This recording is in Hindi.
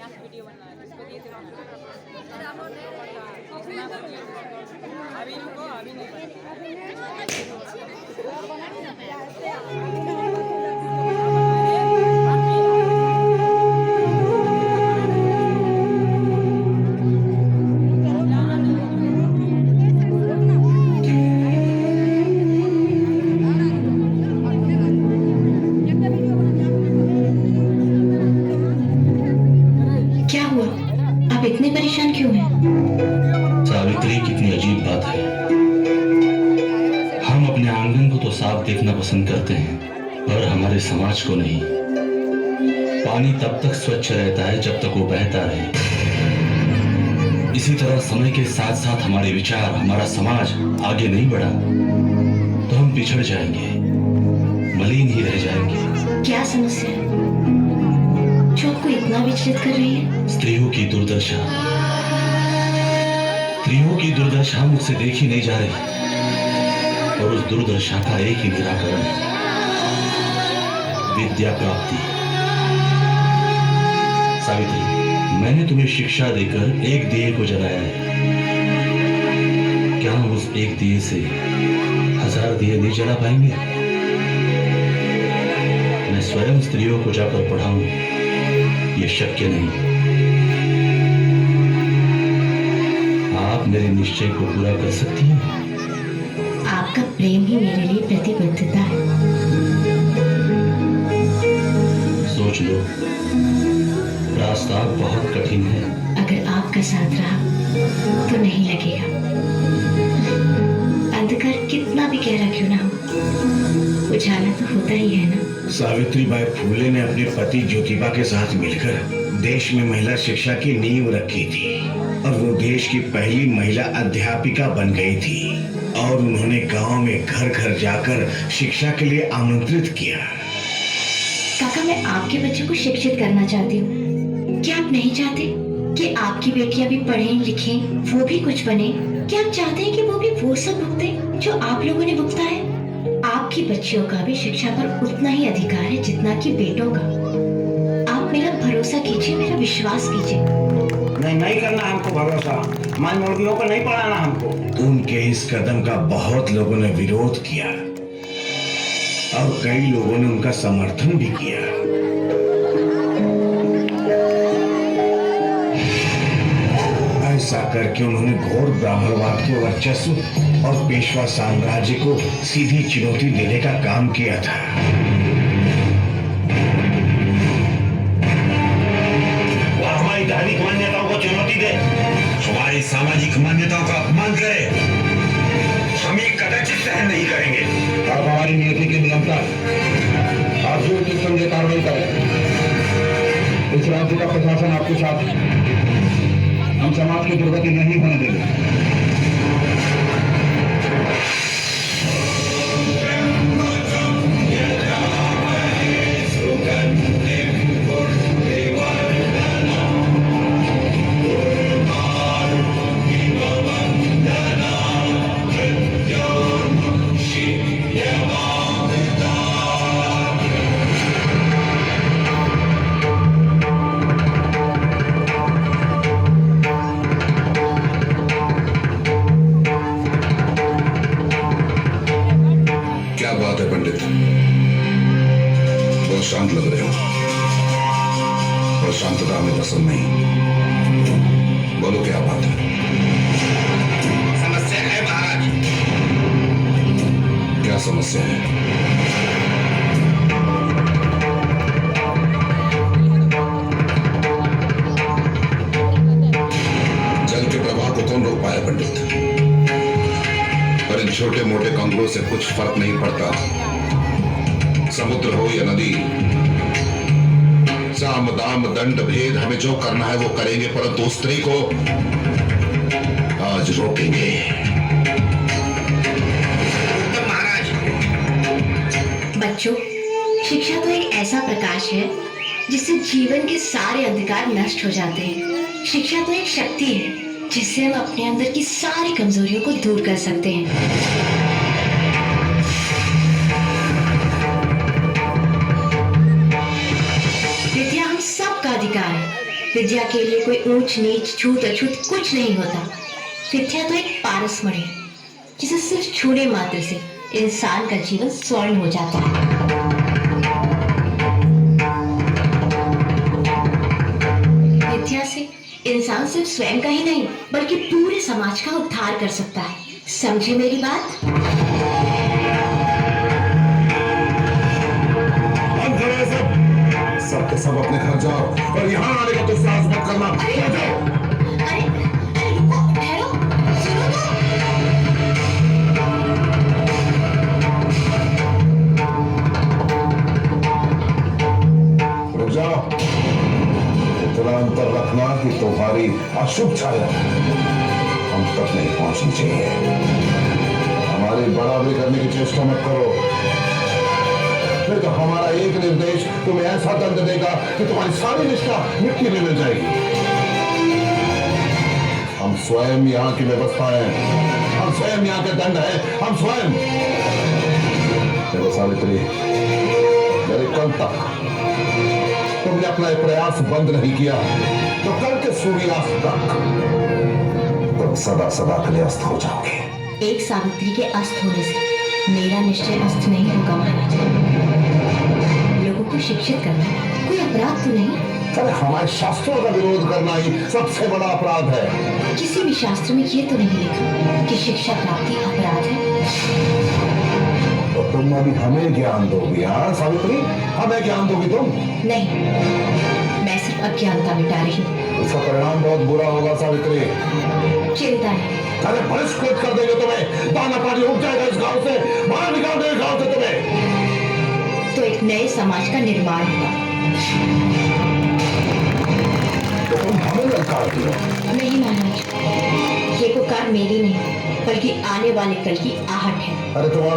वीडियो बना है इसको दिए थे अभी इनको अभी नहीं क्या हुआ? आप इतने परेशान क्यों हैं? सावित्री, कितनी अजीब बात है। हम अपने आंगन को तो साफ देखना पसंद करते हैं, पर हमारे समाज को नहीं। पानी तब तक स्वच्छ रहता है जब तक वो बहता रहे। इसी तरह समय के साथ साथ हमारे विचार, हमारा समाज आगे नहीं बढ़ा तो हम पिछड़ जाएंगे, मलिन ही रह जाएंगे। क्या समस्या है जो आपको इतना विचलित कर रही है? स्त्रियों की दुर्दशा। स्त्रियों की दुर्दशा मुझसे देखी नहीं जा रही, और उस दुर्दशा का एक ही निराकरण है, विद्या प्राप्ति। सावित्री, मैंने तुम्हें शिक्षा देकर एक दिए को जलाया है। क्या हम उस एक दिए से 1000 दिए नहीं जला पाएंगे? मैं स्वयं स्त्रियों को जाकर पढ़ाऊं, ये शक्य नहीं। आप मेरे निश्चय को पूरा कर सकती हैं? आपका प्रेम ही मेरे लिए प्रतिबद्धता है। सोच लो, रास्ता बहुत कठिन है। अगर आपका साथ रहा तो नहीं लगेगा। अंधकार कितना भी गहरा क्यों ना हो, उजाला तो होता ही है ना। सावित्रीबाई फुले ने अपने पति ज्योतिबा के साथ मिलकर देश में महिला शिक्षा की नींव रखी थी, और वो देश की पहली महिला अध्यापिका बन गई थी, और उन्होंने गांव में घर घर जाकर शिक्षा के लिए आमंत्रित किया। काका, मैं आपके बच्चों को शिक्षित करना चाहती हूँ। क्या आप नहीं चाहते कि आपकी बेटियां भी पढ़ें लिखें, वो भी कुछ बने? क्या आप चाहते हैं कि वो भी वो सब भुगते जो आप लोगों ने भुगता है? आपकी बच्चियों का भी शिक्षा पर उतना ही अधिकार है जितना कि बेटों का। आप मेरा भरोसा कीजिए, मेरा विश्वास कीजिए। नहीं करना हमको भरोसा। मां मुर्गियों को नहीं पढ़ाना हमको। उनके इस कदम का बहुत लोगों ने विरोध किया, और कई लोगों ने उनका समर्थन भी किया। ऐसा करके उन्होंने घोर ब्राह्मणवाद के वर्चस्व और पेशवा साम्राज्य को सीधी चुनौती देने का काम किया था। वह हमारी धार्मिक मान्यताओं को चुनौती दे, हमारी सामाजिक मान्यताओं का अपमान करे, हम ये कदाचित सहन नहीं करेंगे। आप हमारी नियति के निरंतर आप जो उचित समझे कार्रवाई करें। इस राज्य का प्रशासन आपके साथ है। हम समाज की दुर्गति नहीं होने देंगे। शांत लग रहे हो, और शांतता हमें पसंद नहीं। बोलो क्या बात है? समस्या है महाराज। क्या समस्या है? जल के प्रवाह को कौन रोक पाया पंडित? पर इन छोटे मोटे कंगलों से कुछ फर्क नहीं पड़ता। समुद्र हो या नदी, साम दाम दंड भेद, हमें जो करना है वो करेंगे, परंतु स्त्री को आज रोकेंगे। तो महाराज, बच्चों, शिक्षा तो एक ऐसा प्रकाश है जिससे जीवन के सारे अंधकार नष्ट हो जाते हैं। शिक्षा तो एक शक्ति है जिससे हम अपने अंदर की सारी कमजोरियों को दूर कर सकते हैं। विद्या हम सबका अधिकार है, विद्या के लिए कोई ऊंच नीच छूत अछूत कुछ नहीं होता। विद्या तो एक पारसमणि है जिसे सिर्फ छूने मात्र से इंसान का जीवन स्वर्ण हो जाता है। विद्या से इंसान सिर्फ स्वयं का ही नहीं बल्कि पूरे समाज का उद्धार कर सकता है। समझे मेरी बात? बंद करो ये सब के सब अपने घर जाओ और यहाँ आने का तो साहस मत करना। अरे जाओ। अरे रुको, ठहरो, सुनो तो। रुक जाओ। इतना अंतर रखना कि तुम्हारी अशुभ छाया हम तक नहीं पहुंचनी चाहिए। हमारी बराबरी करने की चेष्टा मत करो, नहीं तो हमारा एक निर्देश तुम्हें ऐसा दंड देगा कि तुम्हारी सारी निष्ठा मिट्टी में मिल जाएगी। हम स्वयं यहाँ की व्यवस्था है, हम स्वयं यहाँ के दंड है, हम स्वयं। देखो सावित्री, यदि कल तक तुमने अपना ये प्रयास बंद नहीं किया तो कल के सूर्यास्त तक तुम सदा सदा के लिए अस्त हो जाओगे। एक सावित्री के अस्त होने से मेरा निश्चय अस्त नहीं होगा महाराज। लोगों को शिक्षित करना कोई अपराध तो नहीं। अरे हमारे शास्त्रों का विरोध करना ही सबसे बड़ा अपराध है। किसी भी शास्त्र में ये तो नहीं लिखा कि शिक्षा प्राप्ति अपराध है। तो तुम अभी हमें ज्ञान दोगी? हाँ सावित्री, हमें ज्ञान दोगी तुम? नहीं, मैं सिर्फ अज्ञानता मिटा रही हूँ। इसका परिणाम बहुत बुरा होगा सावित्री। चिंता नहीं। अरे बहिष्कृत कर देंगे तुम्हें, दाना पानी उठ जाएगा इस गांव से, बाहर निकाल देंगे गांव से तुम्हें। तो एक नए समाज का निर्माण होगा। तो तुम हमें ललकार दियो। नहीं महाराज, ये पुकार मेरी नहीं बल्कि आने वाले कल की आहट है। अरे तुम्हारा